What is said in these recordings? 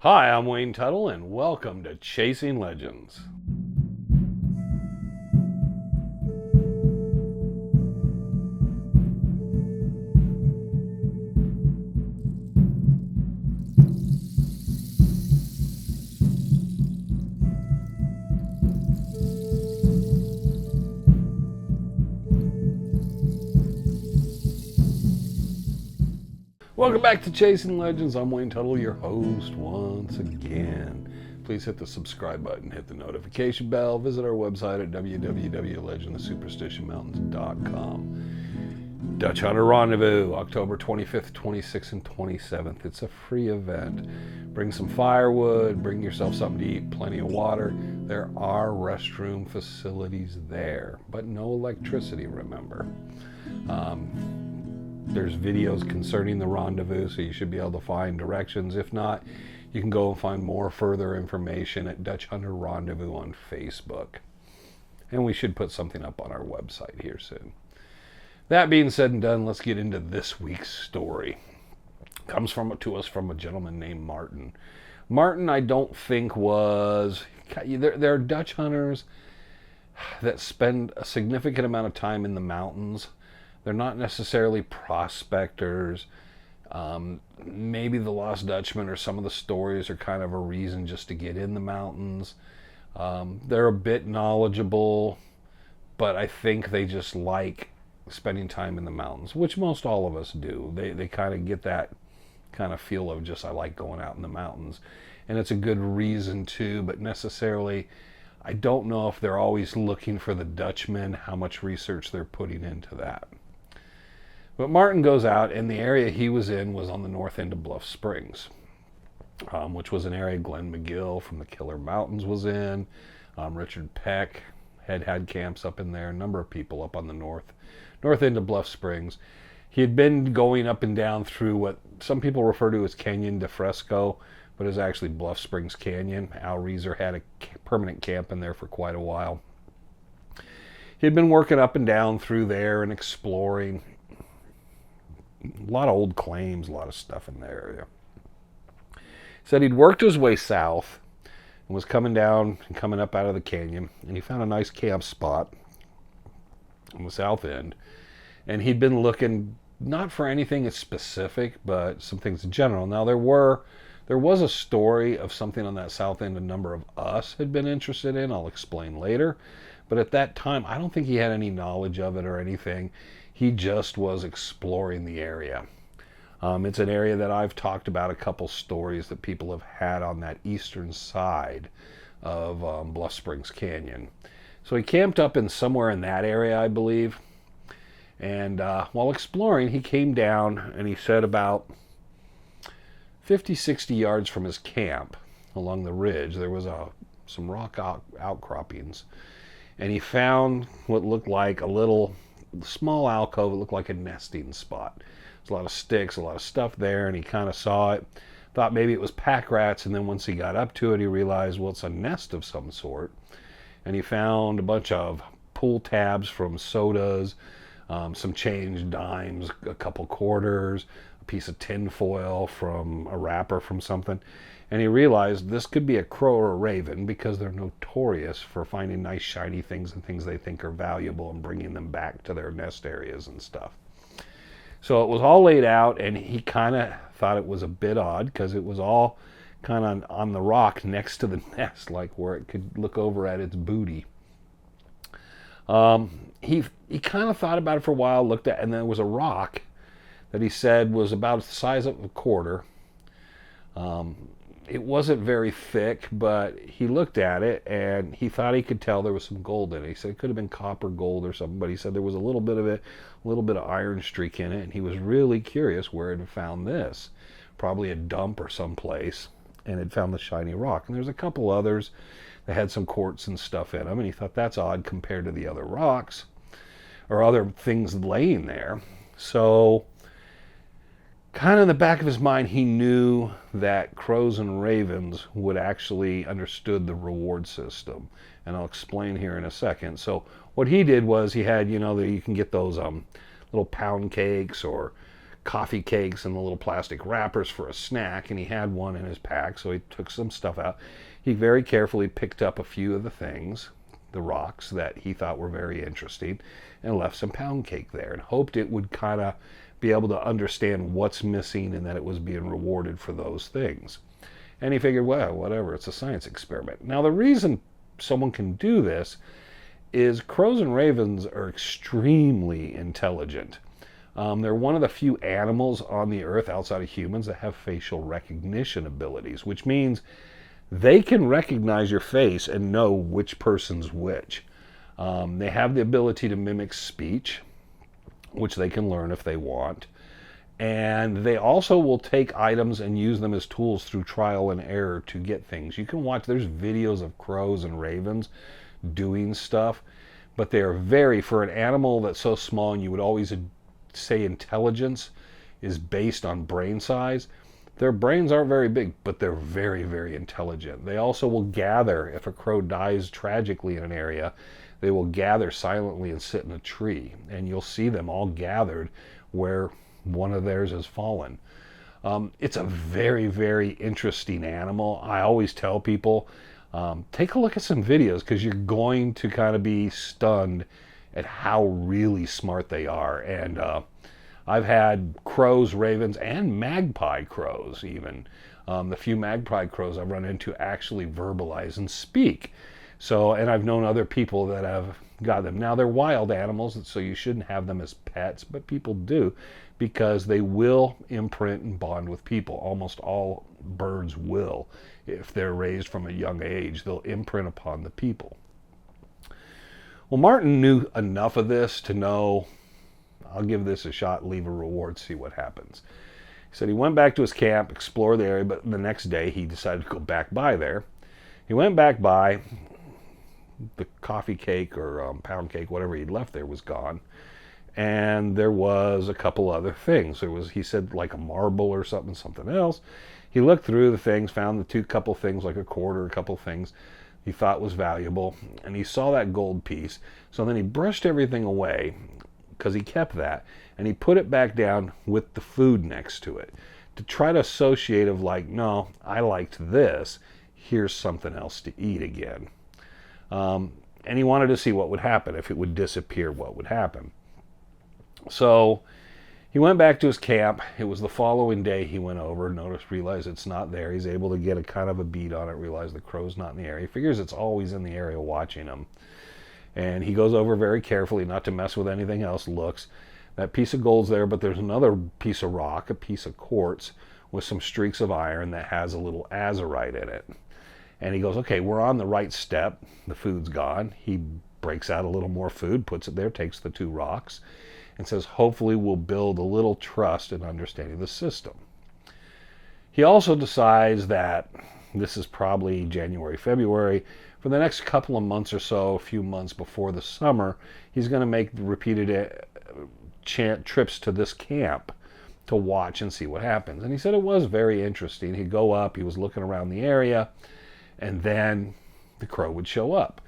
Hi, I'm Wayne Tuttle, and welcome to Chasing Legends. Welcome back to Chasing Legends. I'm Wayne Tuttle, your host once again. Please hit the subscribe button, hit the notification bell, visit our website at www.legendofsuperstitionmountains.com. Dutch Hunter Rendezvous, October 25th, 26th, and 27th. It's a free event. Bring some firewood, bring yourself something to eat, plenty of water. There are restroom facilities there, but no electricity, remember. There's videos concerning the rendezvous, so you should be able to find directions. If not, you can go and find more further information at Dutch Hunter Rendezvous on Facebook. And we should put something up on our website here soon. That being said and done, let's get into this week's story. Comes to us from a gentleman named Martin. Martin, I don't think was... There are Dutch hunters that spend a significant amount of time in the mountains. They're not necessarily prospectors. Maybe the Lost Dutchman or some of the stories are kind of a reason just to get in the mountains. They're a bit knowledgeable, but I think they just like spending time in the mountains, which most all of us do. They kind of get that kind of feel of just, I like going out in the mountains. And it's a good reason to, but necessarily, I don't know if they're always looking for the Dutchman, how much research they're putting into that. But Martin goes out, and the area he was in was on the north end of Bluff Springs, which was an area Glenn McGill from the Killer Mountains was in. Richard Peck had camps up in there. A number of people up on the north end of Bluff Springs. He had been going up and down through what some people refer to as Canyon de Fresco, but is actually Bluff Springs Canyon. Al Reeser had a permanent camp in there for quite a while. He had been working up and down through there and exploring. A lot of old claims, a lot of stuff in the area. He said he'd worked his way south and was coming down and coming up out of the canyon, and he found a nice camp spot on the south end. And he'd been looking not for anything specific, but some things in general. Now there was a story of something on that south end a number of us had been interested in. I'll explain later. But at that time, I don't think he had any knowledge of it or anything. He just was exploring the area. It's an area that I've talked about a couple stories that people have had on that eastern side of Bluff Springs Canyon. So he camped up in somewhere in that area, I believe. And while exploring, he came down, and he said about 50, 60 yards from his camp along the ridge, there was some rock outcroppings. And he found what looked like a little small alcove. It looked like a nesting spot. There's a lot of sticks, a lot of stuff there, and he kind of saw it, thought maybe it was pack rats, and then once he got up to it, he realized, well, it's a nest of some sort. And he found a bunch of pull tabs from sodas, some change, dimes, a couple quarters, a piece of tin foil from a wrapper from something. And he realized this could be a crow or a raven, because they're notorious for finding nice shiny things and things they think are valuable and bringing them back to their nest areas and stuff. So it was all laid out, and he kind of thought it was a bit odd because it was all kind of on the rock next to the nest, like where it could look over at its booty. He kind of thought about it for a while, looked at, and there was a rock that he said was about the size of a quarter. It wasn't very thick, but he looked at it and he thought he could tell there was some gold in it. He said it could have been copper gold or something, but he said there was a little bit of it, a little bit of iron streak in it, and he was really curious where it had found this. Probably a dump or someplace, and had found the shiny rock. And there's a couple others that had some quartz and stuff in them, and he thought that's odd compared to the other rocks or other things laying there. So kind of in the back of his mind, he knew that crows and ravens would actually understood the reward system. And I'll explain here in a second. So what he did was he had, you can get those little pound cakes or coffee cakes in the little plastic wrappers for a snack, and he had one in his pack, so he took some stuff out. He very carefully picked up a few of the things, the rocks that he thought were very interesting, and left some pound cake there and hoped it would kind of be able to understand what's missing and that it was being rewarded for those things. And he figured, well, whatever, it's a science experiment. Now, the reason someone can do this is crows and ravens are extremely intelligent. They're one of the few animals on the earth outside of humans that have facial recognition abilities, which means they can recognize your face and know which person's which. They have the ability to mimic speech, which they can learn if they want. And they also will take items and use them as tools through trial and error to get things. You can watch, there's videos of crows and ravens doing stuff, but they are very, for an animal that's so small, and you would always say intelligence is based on brain size. Their brains aren't very big, but they're very, very intelligent. They also will gather, if a crow dies tragically in an area, they will gather silently and sit in a tree, and you'll see them all gathered where one of theirs has fallen. It's a very, very interesting animal. I always tell people, take a look at some videos, because you're going to kind of be stunned at how really smart they are. And I've had crows, ravens, and magpie crows even. The few magpie crows I've run into actually verbalize and speak. So, and I've known other people that have got them. Now, they're wild animals, so you shouldn't have them as pets, but people do, because they will imprint and bond with people. Almost all birds will. If they're raised from a young age, they'll imprint upon the people. Well, Martin knew enough of this to know, I'll give this a shot, leave a reward, see what happens. He said he went back to his camp, explored the area, but the next day he decided to go back by there. He went back by, the coffee cake or pound cake, whatever he'd left there, was gone. And there was a couple other things. There was, he said, like a marble or something else. He looked through the things, found the couple things, like a quarter, a couple things he thought was valuable, and he saw that gold piece. So then he brushed everything away, because he kept that, and he put it back down with the food next to it to try to associate of like, no, I liked this, here's something else to eat again. And he wanted to see what would happen. If it would disappear, what would happen? So he went back to his camp. It was the following day he went over, realized it's not there. He's able to get a kind of a beat on it, realize the crow's not in the area. He figures it's always in the area watching him. And he goes over very carefully, not to mess with anything else, looks. That piece of gold's there, but there's another piece of rock, a piece of quartz, with some streaks of iron that has a little azurite in it. And he goes, okay, we're on the right step. The food's gone. He breaks out a little more food, puts it there, takes the two rocks, and says, hopefully we'll build a little trust and understanding of the system. He also decides that this is probably January, February. For the next couple of months or so, a few months before the summer, he's going to make repeated trips to this camp to watch and see what happens. And he said it was very interesting. He'd go up, he was looking around the area, and then the crow would show up.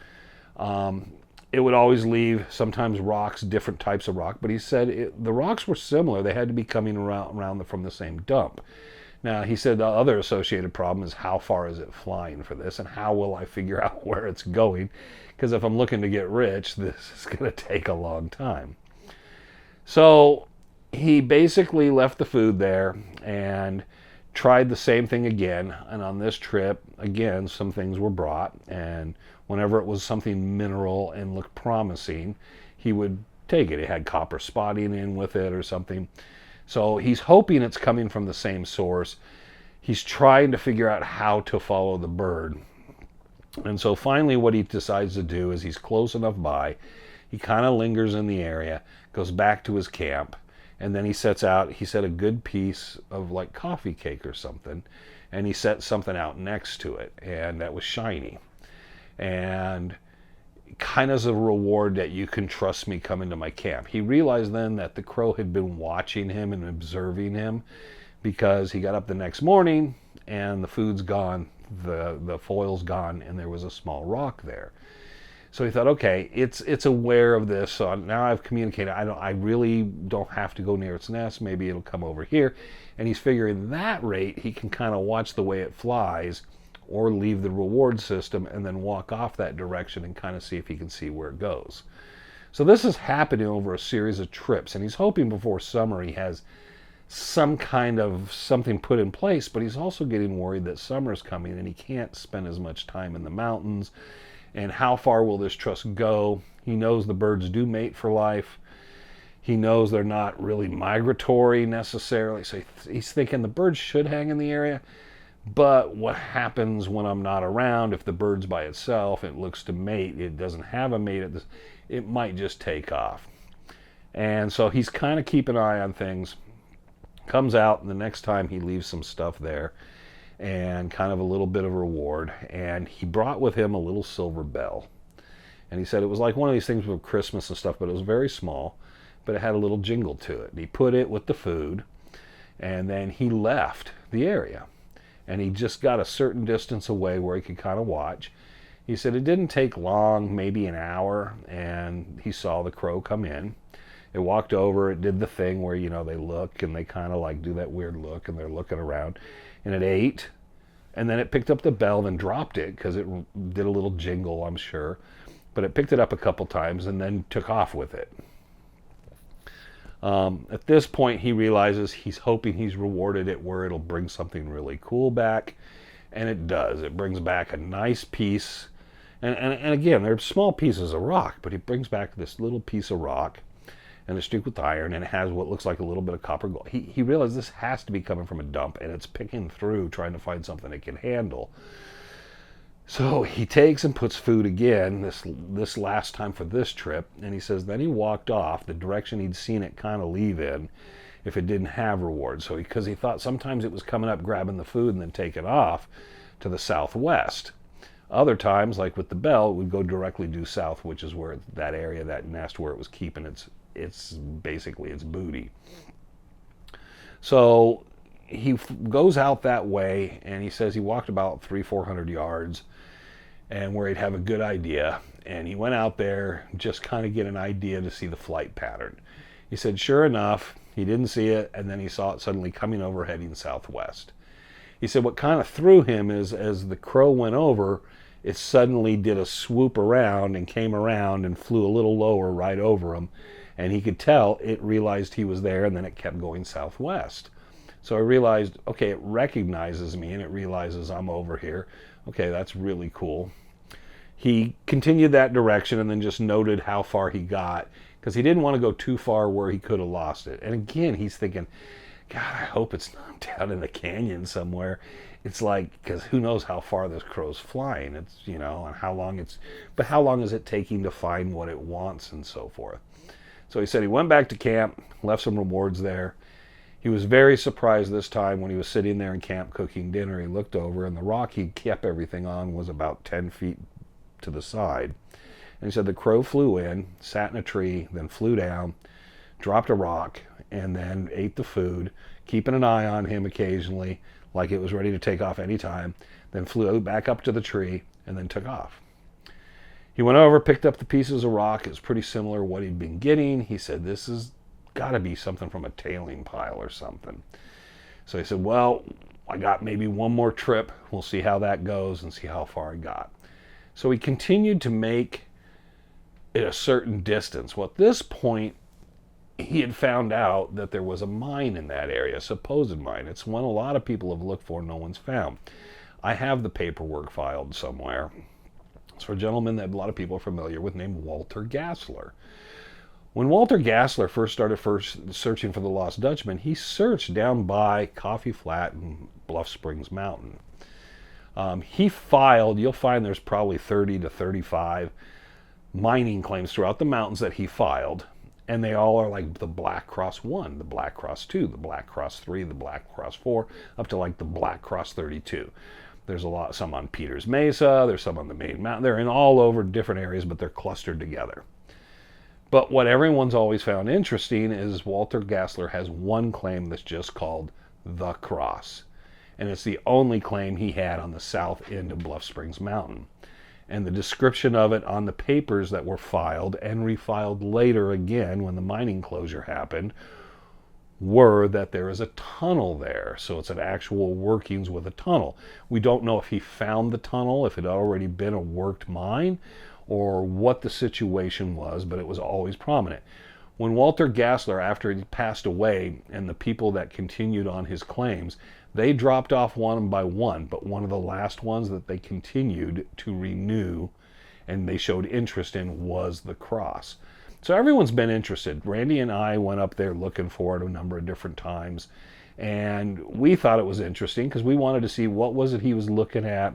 It would always leave sometimes rocks, different types of rock, but he said the rocks were similar. They had to be coming around from the same dump. Now, he said the other associated problem is how far is it flying for this, and how will I figure out where it's going? Because if I'm looking to get rich, this is going to take a long time. So he basically left the food there and tried the same thing again. And on this trip, again, some things were brought, and whenever it was something mineral and looked promising, he would take it. It had copper spotting in with it or something. So he's hoping it's coming from the same source. He's trying to figure out how to follow the bird. And so finally what he decides to do is he's close enough by. He kind of lingers in the area, goes back to his camp, and then he sets out, he set a good piece of like coffee cake or something, and he set something out next to it, and that was shiny. And kind of as a reward that you can trust me coming to my camp. He realized then that the crow had been watching him and observing him, because he got up the next morning and the food's gone, the foil's gone, and there was a small rock there. So he thought, okay, it's aware of this, so now I've communicated. I really don't have to go near its nest. Maybe it'll come over here. And he's figuring that rate he can kind of watch the way it flies or leave the reward system and then walk off that direction and kind of see if he can see where it goes. So this is happening over a series of trips, and he's hoping before summer he has some kind of something put in place, but he's also getting worried that summer's coming and he can't spend as much time in the mountains. And how far will this trust go? He knows the birds do mate for life. He knows they're not really migratory necessarily. So he's thinking the birds should hang in the area. But what happens when I'm not around? If the bird's by itself, it looks to mate, it doesn't have a mate, it might just take off. And so he's kind of keeping an eye on things. Comes out, and the next time he leaves some stuff there and kind of a little bit of reward. And he brought with him a little silver bell. And he said it was like one of these things with Christmas and stuff, but it was very small, but it had a little jingle to it. And he put it with the food, and then he left the area. And he just got a certain distance away where he could kind of watch. He said it didn't take long, maybe an hour, and he saw the crow come in. It walked over, it did the thing where, you know, they look and they kind of like do that weird look and they're looking around. And it ate, and then it picked up the bell and dropped it because it did a little jingle, I'm sure. But it picked it up a couple times and then took off with it. At this point, he realizes he's hoping he's rewarded it where it'll bring something really cool back. And it does. It brings back a nice piece. And again, they're small pieces of rock, but he brings back this little piece of rock and it's streaked with iron, and it has what looks like a little bit of copper gold. He realized this has to be coming from a dump, and it's picking through trying to find something it can handle. So he takes and puts food again, this last time for this trip, and he says then he walked off the direction he'd seen it kind of leave in if it didn't have reward. So because he thought sometimes it was coming up, grabbing the food, and then taking off to the southwest. Other times, like with the bell, it would go directly due south, which is where that area, that nest where it was keeping it's basically its booty. So he goes out that way, and he says he walked about 300-400 yards and where he'd have a good idea, and he went out there just kind of get an idea to see the flight pattern. He said sure enough he didn't see it, and then he saw it suddenly coming over heading southwest. He said what kind of threw him is as the crow went over, it suddenly did a swoop around and came around and flew a little lower right over him. And he could tell it realized he was there, and then it kept going southwest. So I realized, okay, it recognizes me, and it realizes I'm over here. Okay, that's really cool. He continued that direction and then just noted how far he got, because he didn't want to go too far where he could have lost it. And again, he's thinking, God, I hope it's not down in the canyon somewhere. It's like, because who knows how far this crow's flying. It's, you know, and how long is it taking to find what it wants and so forth. So he said he went back to camp, left some rewards there. He was very surprised this time when he was sitting there in camp cooking dinner. He looked over, and the rock he kept everything on was about 10 feet to the side. And he said the crow flew in, sat in a tree, then flew down, dropped a rock, and then ate the food, keeping an eye on him occasionally, like it was ready to take off any time, then flew back up to the tree, and then took off. He went over, picked up the pieces of rock. It was pretty similar to what he'd been getting. He said, this has got to be something from a tailing pile or something. So he said, well, I got maybe one more trip. We'll see how that goes and see how far I got. So he continued to make it a certain distance. Well, at this point, he had found out that there was a mine in that area, a supposed mine. It's one a lot of people have looked for, no one's found. I have the paperwork filed somewhere. It's for a gentleman that a lot of people are familiar with named Walter Gastler. When Walter Gastler first started searching for the Lost Dutchman, he searched down by Coffee Flat and Bluff Springs Mountain. He filed, you'll find there's probably 30 to 35 mining claims throughout the mountains that he filed, and they all are like the Black Cross 1, the Black Cross 2, the Black Cross 3, the Black Cross 4, up to like the Black Cross 32. There's some on Peters Mesa, there's some on the main mountain. They're in all over different areas, but they're clustered together. But what everyone's always found interesting is Walter Gastler has one claim that's just called The Cross. And it's the only claim he had on the south end of Bluff Springs Mountain. And the description of it on the papers that were filed and refiled later again when the mining closure happened were that there is a tunnel there. So it's an actual workings with a tunnel. We don't know if he found the tunnel, if it had already been a worked mine, or what the situation was, but it was always prominent. When Walter Gastler, after he passed away, and the people that continued on his claims, they dropped off one by one, but one of the last ones that they continued to renew and they showed interest in was the cross. So everyone's been interested. Randy and I went up there looking for it a number of different times, and we thought it was interesting because we wanted to see what was it he was looking at.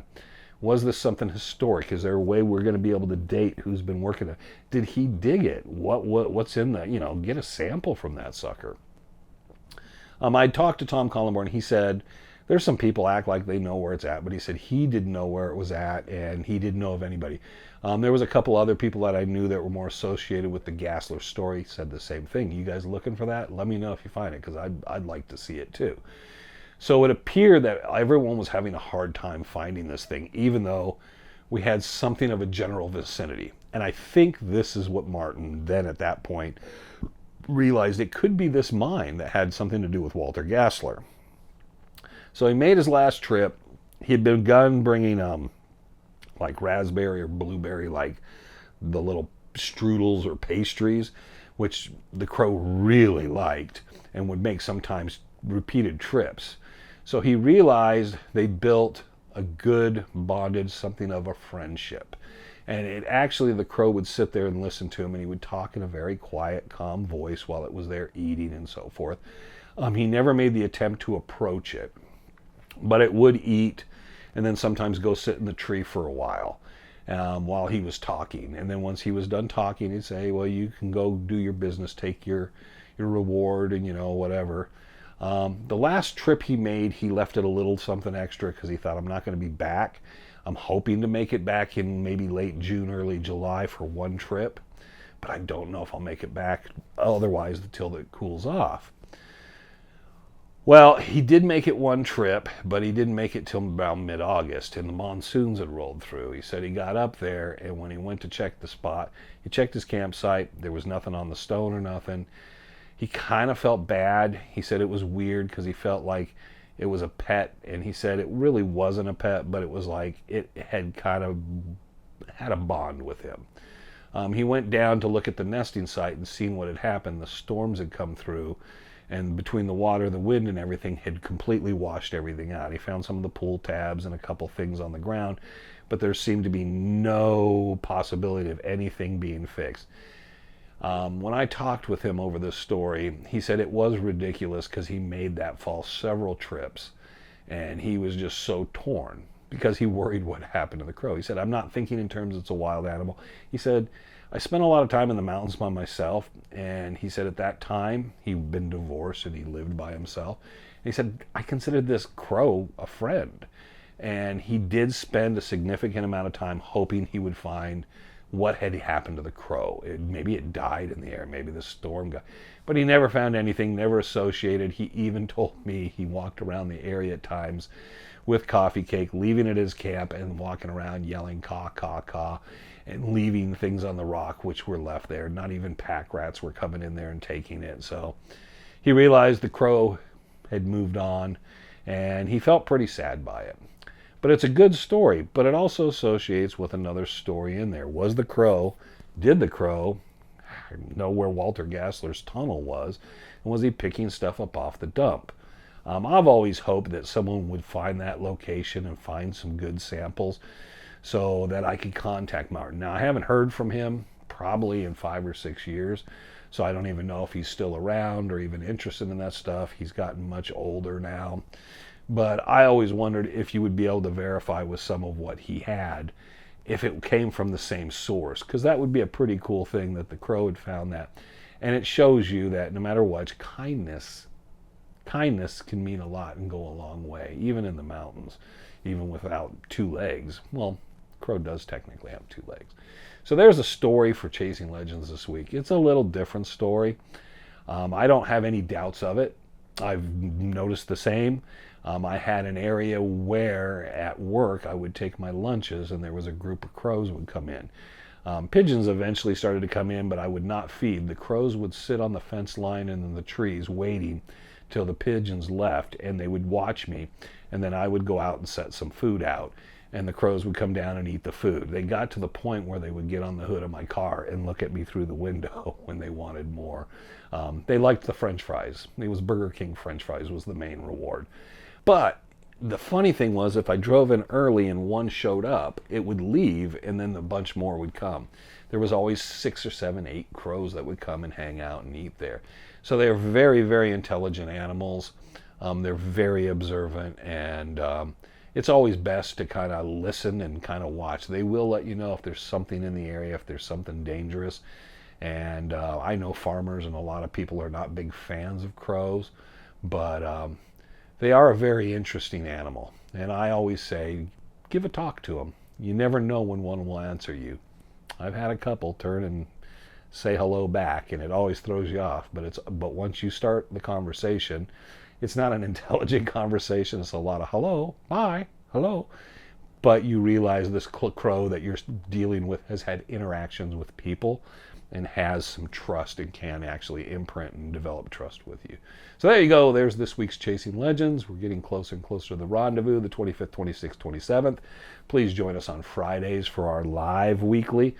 Was this something historic? Is there a way we're going to be able to date who's been working it? Did he dig it? What's in the, get a sample from that sucker. I talked to Tom Collenborn. He said there's some people act like they know where it's at, but he said he didn't know where it was at, and he didn't know of anybody. There was a couple other people that I knew that were more associated with the Gastler story, said the same thing. You guys looking for that? Let me know if you find it, because I'd like to see it too. So it appeared that everyone was having a hard time finding this thing, even though we had something of a general vicinity. And I think this is what Martin then at that point realized it could be this mine that had something to do with Walter Gastler. So he made his last trip. He had begun bringing like raspberry or blueberry, like the little strudels or pastries, which the Crow really liked and would make sometimes repeated trips. So he realized they built a good bondage, something of a friendship. And it actually, the Crow would sit there and listen to him, and he would talk in a very quiet, calm voice while it was there eating and so forth. He never made the attempt to approach it, but it would eat and then sometimes go sit in the tree for a while he was talking. And then once he was done talking, he'd say, well, you can go do your business, take your reward and, whatever. The last trip he made, he left it a little something extra because he thought, I'm not going to be back. I'm hoping to make it back in maybe late June, early July for one trip, but I don't know if I'll make it back otherwise until it cools off. Well, he did make it one trip, but he didn't make it till about mid-August, and the monsoons had rolled through. He said he got up there, and when he went to check the spot, he checked his campsite. There was nothing on the stone or nothing. He kind of felt bad. He said it was weird because he felt like it was a pet, and he said it really wasn't a pet, but it was like it had kind of had a bond with him. He went down to look at the nesting site and seen what had happened. The storms had come through, and between the water, the wind, and everything had completely washed everything out. He found some of the pool tabs and a couple things on the ground, but there seemed to be no possibility of anything being fixed. When I talked with him over this story, he said it was ridiculous because he made that fall several trips, and he was just so torn because he worried what happened to the Crow. He said, I'm not thinking in terms it's a wild animal. He said, I spent a lot of time in the mountains by myself, and he said at that time he'd been divorced and he lived by himself. And he said, I considered this Crow a friend, and he did spend a significant amount of time hoping he would find what had happened to the Crow. Maybe it died in the air, maybe the storm got, but he never found anything, never associated. He even told me he walked around the area at times with coffee cake, leaving at his camp and walking around yelling caw, caw, caw, and leaving things on the rock which were left there. Not even pack rats were coming in there and taking it. So he realized the Crow had moved on, and he felt pretty sad by it. But it's a good story, but it also associates with another story in there. Did the Crow know where Walter Gastler's tunnel was, and was he picking stuff up off the dump? I've always hoped that someone would find that location and find some good samples so that I could contact Martin. Now, I haven't heard from him probably in 5 or 6 years, so I don't even know if he's still around or even interested in that stuff. He's gotten much older now. But I always wondered if you would be able to verify with some of what he had, if it came from the same source, because that would be a pretty cool thing that the Crow had found that. And it shows you that no matter what, kindness can mean a lot and go a long way, even in the mountains, even without 2 legs. Well, Crow does technically have 2 legs. So there's a story for Chasing Legends this week. It's a little different story. I don't have any doubts of it. I've noticed the same. I had an area where at work I would take my lunches and there was a group of crows would come in. Pigeons eventually started to come in, but I would not feed. The crows would sit on the fence line and in the trees waiting till the pigeons left, and they would watch me, and then I would go out and set some food out, and the crows would come down and eat the food. They got to the point where they would get on the hood of my car and look at me through the window when they wanted more. They liked the French fries. It was Burger King French fries was the main reward. But the funny thing was, if I drove in early and one showed up, it would leave and then a bunch more would come. There was always 6 or 7, 8 crows that would come and hang out and eat there. So they're very, very intelligent animals. They're very observant, and it's always best to kind of listen and kind of watch. They will let you know if there's something in the area, if there's something dangerous. And I know farmers and a lot of people are not big fans of crows, but they are a very interesting animal. And I always say, give a talk to them. You never know when one will answer you. I've had a couple turn and say hello back, and it always throws you off. But once you start the conversation, it's not an intelligent conversation. It's a lot of hello, bye, hello. But you realize this crow that you're dealing with has had interactions with people and has some trust and can actually imprint and develop trust with you. So there you go. There's this week's Chasing Legends. We're getting closer and closer to the rendezvous, the 25th, 26th, 27th. Please join us on Fridays for our live weekly.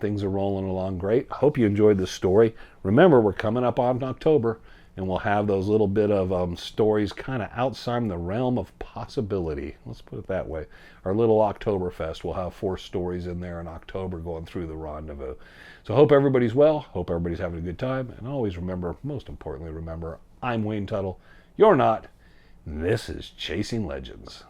Things are rolling along great. Hope you enjoyed this story. Remember, we're coming up on October, and we'll have those little bit of stories kind of outside the realm of possibility. Let's put it that way. Our little Oktoberfest, we'll have 4 stories in there in October going through the rendezvous. So hope everybody's well. Hope everybody's having a good time. And always remember, most importantly, remember, I'm Wayne Tuttle. You're not. This is Chasing Legends.